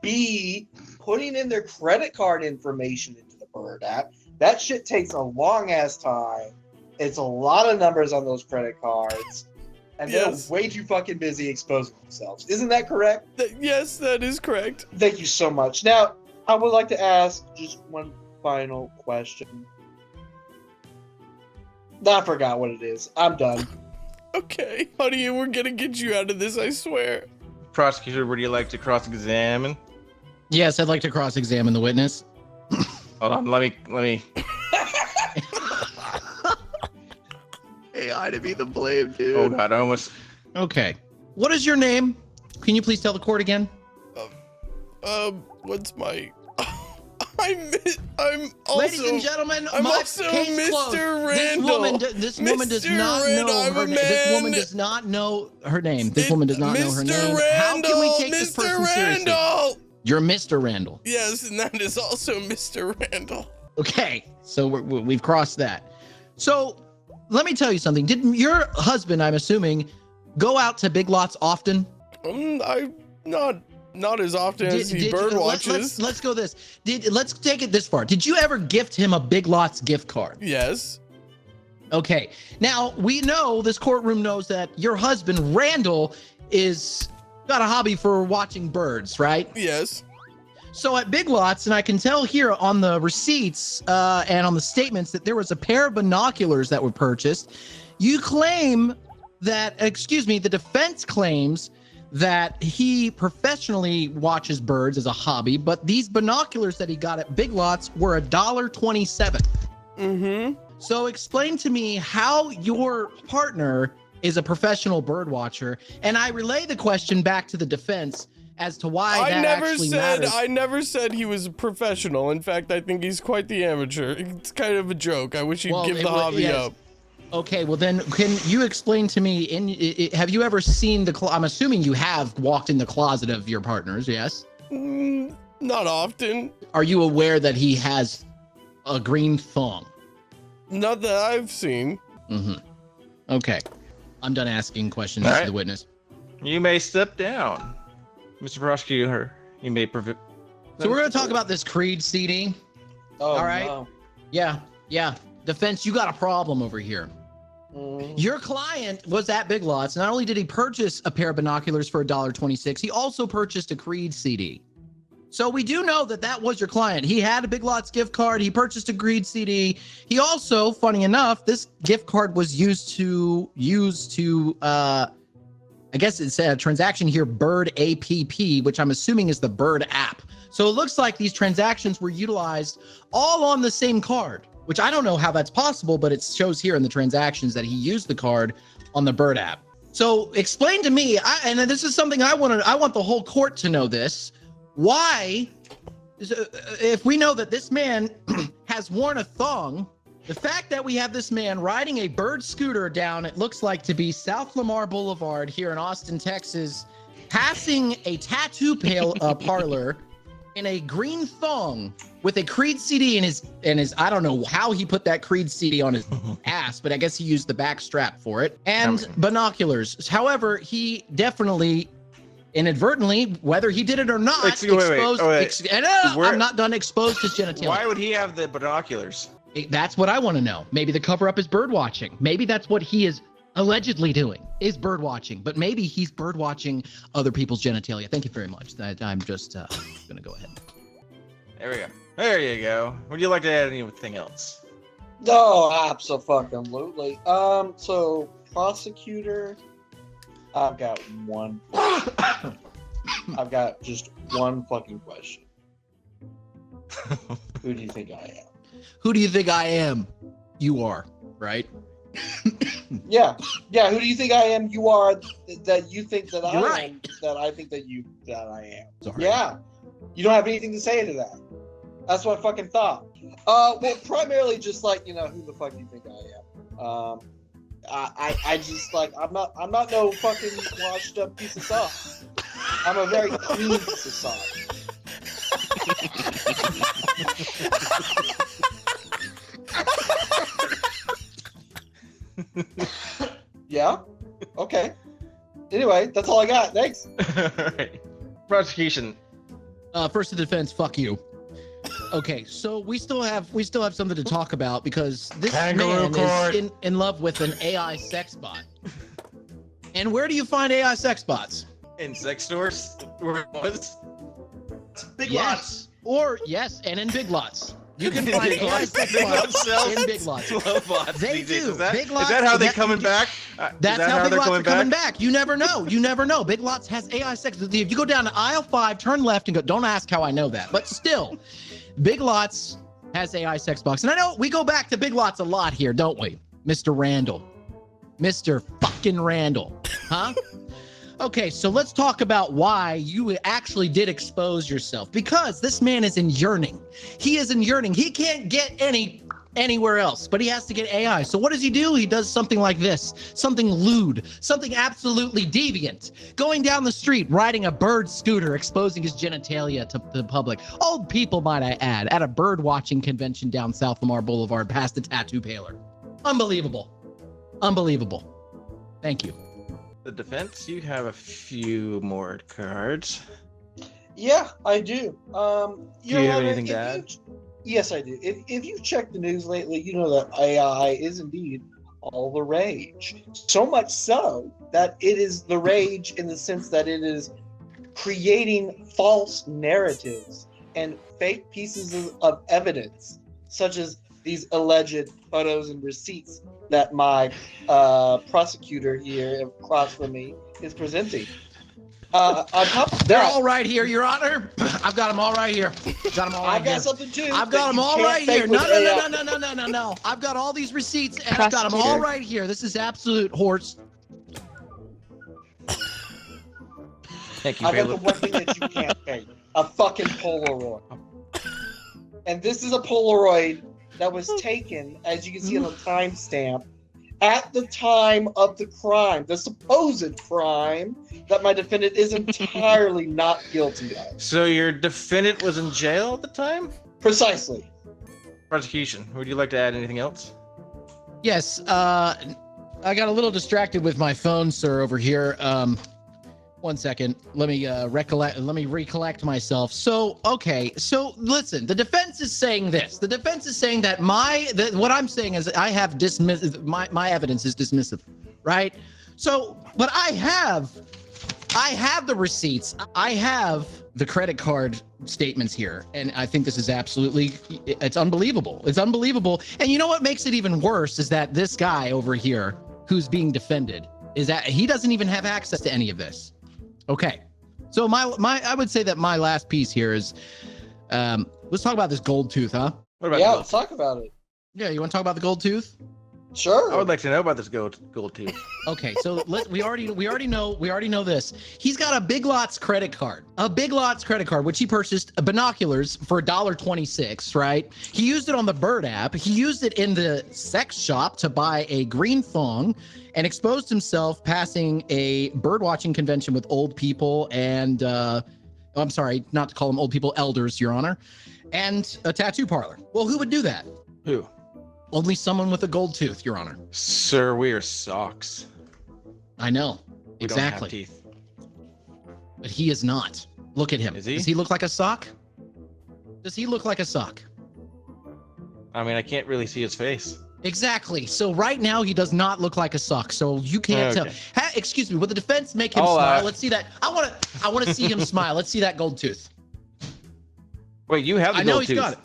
B, putting in their credit card information into the Bird app? That shit takes a long ass time. It's a lot of numbers on those credit cards. And Yes. they're way too fucking busy exposing themselves. Isn't that correct? Yes, that is correct. Thank you so much. Now, I would like to ask just one final question. I forgot what it is. I'm done. Okay, honey, we're gonna get you out of this, I swear. Prosecutor, would you like to cross-examine? Yes, I'd like to cross-examine the witness. Hold on, let me. AI to be the blame, dude. Oh God, I almost. Okay. What is your name? Can you please tell the court again? What's my... I'm also... Ladies and gentlemen, I'm my also case Mr. closed. Randall. This woman does Mr. not Randall, know I'm her a name. This woman man. does not know her name. This woman does not know her Mr. name. Randall, How can we take this Mr. person seriously? Randall! You're Mr. Randall. Yes, and that is also Mr. Randall. Okay, so we've crossed that. So let me tell you something. Did your husband, I'm assuming, go out to Big Lots often? I not as often as he bird watches. Let's go this. Let's take it this far. Did you ever gift him a Big Lots gift card? Yes. Okay. Now we know, this courtroom knows that your husband Randall is got a hobby for watching birds, right? Yes. So at Big Lots, and I can tell here on the receipts and on the statements that there was a pair of binoculars that were purchased. You claim that, the defense claims that he professionally watches birds as a hobby, but these binoculars that he got at Big Lots were $1.27. Mm-hmm. So explain to me how your partner is a professional bird watcher, and I relay the question back to the defense as to why that actually matters. I never said he was a professional. In fact, I think he's quite the amateur. It's kind of a joke. I wish he'd give the hobby up. Okay, well then, can you explain to me? Have you ever seen I'm assuming you have walked in the closet of your partner's. Yes. Not often. Are you aware that he has a green thong? Not that I've seen. Mm-hmm. Okay, I'm done asking questions All to right. the witness. You may step down, Mr. Prosecutor. You may prevent. So we're gonna talk about this Creed CD. Oh, All right. no. Yeah. Defense, you got a problem over here. Mm. Your client was at Big Lots. Not only did he purchase a pair of binoculars for $1.26, he also purchased a Creed CD. So we do know that that was your client. He had a Big Lots gift card. He purchased a Creed CD. He also, funny enough, this gift card was used to I guess it's a transaction here, Bird APP, which I'm assuming is the Bird app. So it looks like these transactions were utilized all on the same card, which I don't know how that's possible, but it shows here in the transactions that he used the card on the Bird app. So explain to me, and this is something I want the whole court to know this. Why, if we know that this man has worn a thong, the fact that we have this man riding a Bird scooter down, it looks like to be South Lamar Boulevard here in Austin, Texas, passing a tattoo parlor in a green thong with a Creed CD in his I don't know how he put that Creed CD on his ass, but I guess he used the back strap for it, and binoculars. However, he definitely inadvertently, whether he did it or not, I'm not done, exposed his genitalia. Why would he have the binoculars? That's what I want to know. Maybe the cover up is bird watching. Maybe that's what he is allegedly doing, is bird watching, but maybe he's bird watching other people's genitalia. Thank you very much. I'm just gonna go ahead. There we go. There you go. Would you like to add anything else? No, absolutely. So prosecutor, I've got one. I've got just one fucking question. Who do you think I am? Who do you think I am? You are, right? Yeah. Who do you think I am? You are. That you think that You're I right. am. That I think that I am. Sorry. Yeah. You don't have anything to say to that. That's what I fucking thought. Well, primarily just like, who the fuck do you think I am? I just like, I'm not no fucking washed up piece of sauce. I'm a very clean piece of sauce. Yeah. Okay. Anyway, that's all I got. Thanks. All right. Prosecution. First the defense, fuck you. Okay, so we still have something to talk about because this Kangaroo man court. is in love with an AI sex bot. And where do you find AI sex bots? In sex stores? Where it was? Big Yes. Or yes, and in Big Lots. You can find Big AI Lots. sex Big bots Lots sells in Big Lots. love bots They these days. do. Is that, Big is Lots- that how they're that- coming back? That's is that how Big they're Lots are coming back? back. You never know. You never know. Big Lots has AI sex. If you go down to aisle 5, turn left and go, don't ask how I know that. But still, Big Lots has AI sex box. And I know we go back to Big Lots a lot here, don't we? Mr. Randall. Mr. fucking Randall. Huh? Okay, so let's talk about why you actually did expose yourself. Because this man is in yearning. He is in yearning. He can't get anywhere else, but he has to get AI. So what does he do? He does something like this, something lewd, something absolutely deviant, going down the street, riding a bird scooter, exposing his genitalia to the public. Old people, might I add, at a bird watching convention down South Lamar Boulevard past the tattoo parlor. Unbelievable. Unbelievable. Thank you. The defense, you have a few more cards. Yeah, I do. Do you have anything to add? Yes, I do. If you check the news lately, you know that AI is indeed all the rage. So much so that it is the rage in the sense that it is creating false narratives and fake pieces of evidence, such as these alleged photos and receipts that my prosecutor here across from me is presenting. On top of They're that, all right here, Your Honor. I've got them all right here. Got them all right I've got here. something too. I've that got them you all can't right fake here. with AI. No. I've got all these receipts and I've got them all Prosecutor. right here. This is absolute horse. Thank you, I got the Caleb. one thing that you can't fake: a fucking Polaroid. And this is a Polaroid that was taken, as you can see on the timestamp, at the time of the crime, the supposed crime that my defendant is entirely not guilty of. So your defendant was in jail at the time? Precisely. Prosecution, would you like to add anything else? Yes, I got a little distracted with my phone, sir, over here. 1 second. Let me recollect myself. So, okay. So, listen, the defense is saying this. The defense is saying that what I'm saying is I have my evidence is dismissive, right? So, but I have the receipts. I have the credit card statements here, and I think this is it's unbelievable. It's unbelievable. And you know what makes it even worse is that this guy over here who's being defended is that he doesn't even have access to any of this. Okay. So I would say that my last piece here is, let's talk about this gold tooth, huh? What about Yeah, the let's talk about it. Yeah, you want to talk about the gold tooth? Sure. I would like to know about this gold tooth. Okay, so we already know this. He's got a Big Lots credit card. A Big Lots credit card, which he purchased binoculars for $1.26, right? He used it on the Bird app. He used it in the sex shop to buy a green thong and exposed himself passing a bird watching convention with old people and I'm sorry, not to call them old people, elders, Your Honor, and a tattoo parlor. Well, who would do that? Who? Only someone with a gold tooth, Your Honor. Sir, we are socks. I know. We Exactly. don't have teeth. But he is not. Look at him. Is he? Does he look like a sock? Does he look like a sock? I mean, I can't really see his face. Exactly. So right now he does not look like a sock. So you can't tell. Excuse me. Will the defense make him smile? Let's see that. I want to see him smile. Let's see that gold tooth. Wait, you have the I know gold he's tooth. got it.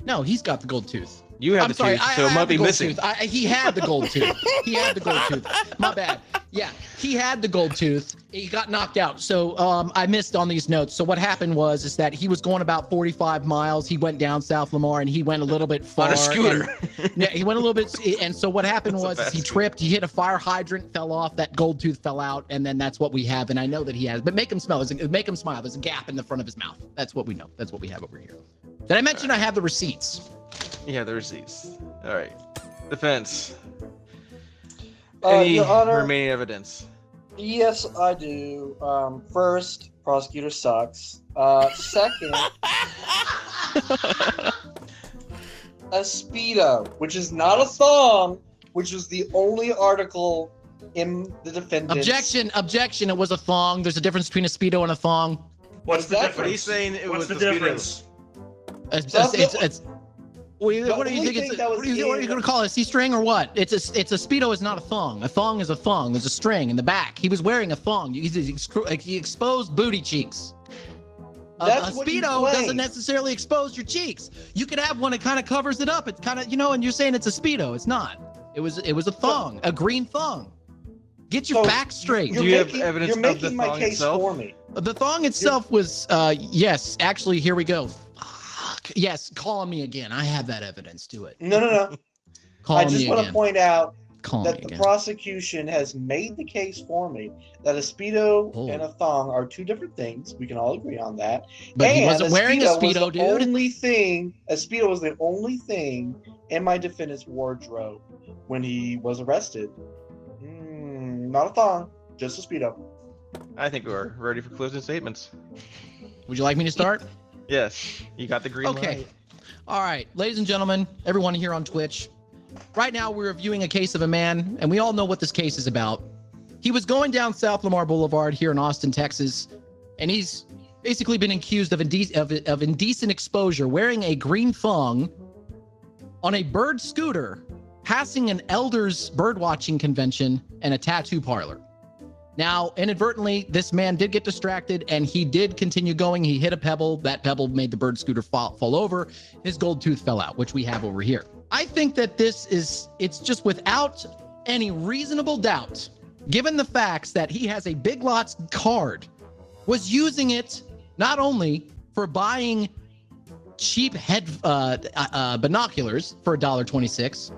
No, he got the gold tooth. You have I'm the sorry, tooth, I so it have might the be gold missing. tooth. He had the gold tooth. He had the gold tooth. My bad. Yeah, he had the gold tooth. He got knocked out. So I missed on these notes. So what happened was that he was going about 45 miles. He went down South Lamar and he went a little bit far. On a scooter. Yeah, he went a little bit. And so what happened That's a was fast he scooter. tripped. He hit a fire hydrant, fell off. That gold tooth fell out, and then that's what we have. And I know that he has. But make him smile. Make him smile. There's a gap in the front of his mouth. That's what we know. That's what we have over here. Did I mention I have the receipts? Yeah, the receipts. All right. Defense. Any Your Honor, remaining evidence? yes, I do. First, prosecutor sucks. Second, a Speedo, which is not a thong, which was the only article in the defendant's... Objection. It was a thong. There's a difference between a Speedo and a thong. What's the Exactly. difference? He's saying it What's was the the difference? That's what do you only think thing that was what are you in- going to call it? A C-string or what? It's a Speedo is not a thong. A thong is a thong. There's a string in the back. He was wearing a thong. He exposed booty cheeks. A That's what you Speedo claim. doesn't necessarily expose your cheeks. You could have one that kind of covers it up. It's kind of, and you're saying it's a Speedo. It's not. It was a thong, a green thong. Get your So, back straight. Do you have evidence You're of making the my thong case itself? for me. The thong itself was, yes, actually, here we go. Fuck. Yes, call me again. I have that evidence. Do it. No. Call I me just want again. to point out Call me that the again. prosecution has made the case for me that a Speedo Oh. and a thong are two different things. We can all agree on that. But he And wasn't wearing a was Speedo, the dude. Only thing, a Speedo was the only thing in my defendant's wardrobe when he was arrested. Not a thong, just a Speedo. I think we're ready for closing statements. Would you like me to start? Yes, you got the green Okay. light. All right, ladies and gentlemen, everyone here on Twitch. Right now, we're reviewing a case of a man, and we all know what this case is about. He was going down South Lamar Boulevard here in Austin, Texas, and he's basically been accused of indecent exposure, wearing a green thong on a bird scooter, passing an elders birdwatching convention and a tattoo parlor. Now, inadvertently, this man did get distracted and he did continue going. He hit a pebble. That pebble made the bird scooter fall over. His gold tooth fell out, which we have over here. I think that it's just without any reasonable doubt, given the facts that he has a Big Lots card, was using it not only for buying cheap head binoculars for $1.26.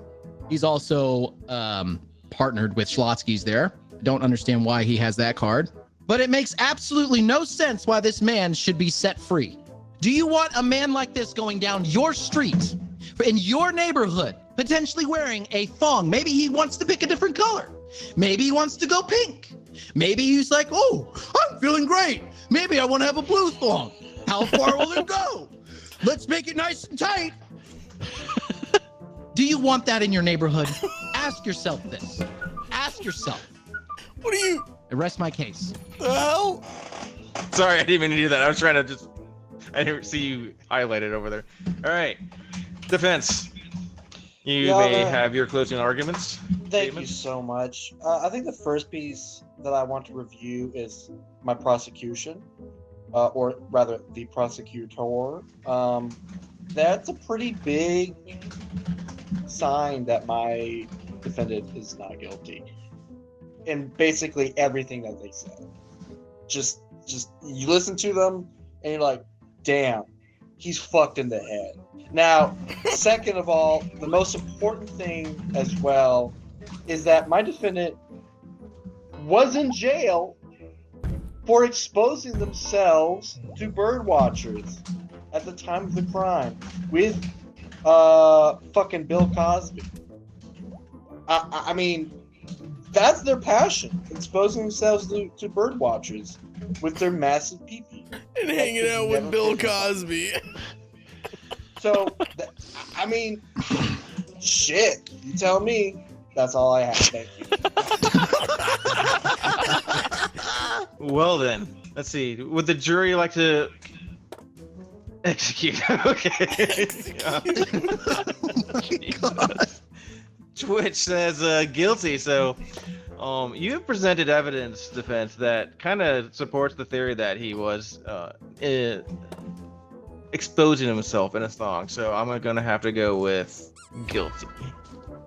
He's also partnered with Schlotsky's there. Don't understand why he has that card, but it makes absolutely no sense why this man should be set free. Do you want a man like this going down your street in your neighborhood, potentially wearing a thong? Maybe he wants to pick a different color. Maybe he wants to go pink. Maybe he's like, oh, I'm feeling great. Maybe I want to have a blue thong. How far will it go? Let's make it nice and tight. Do you want that in your neighborhood? Ask yourself this. Ask yourself. What are you? I rest my case. The hell? Sorry, I didn't even do that. I was trying to I didn't see you highlighted over there. All right, defense. You may have your closing arguments. Thank you so much. I think the first piece that I want to review is my prosecution, or rather the prosecutor. That's a pretty big sign that my defendant is not guilty. in basically everything that they said. Just you listen to them and you're like, damn, he's fucked in the head. Now, second of all, the most important thing as well is that my defendant was in jail for exposing themselves to bird watchers at the time of the crime with fucking Bill Cosby. I mean, that's their passion, exposing themselves to bird watchers with their massive pee-pee. And hanging out with Bill Cosby. So, I mean, shit, you tell me. That's all I have. Thank you. Well then, let's see. Would the jury like to execute? Okay. Twitch says guilty. So, you have presented evidence, defense, that kind of supports the theory that he was exposing himself in a thong. So I'm gonna have to go with guilty.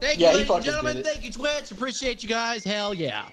Thank you, ladies and gentlemen. Thank you, Twitch. Appreciate you guys. Hell yeah.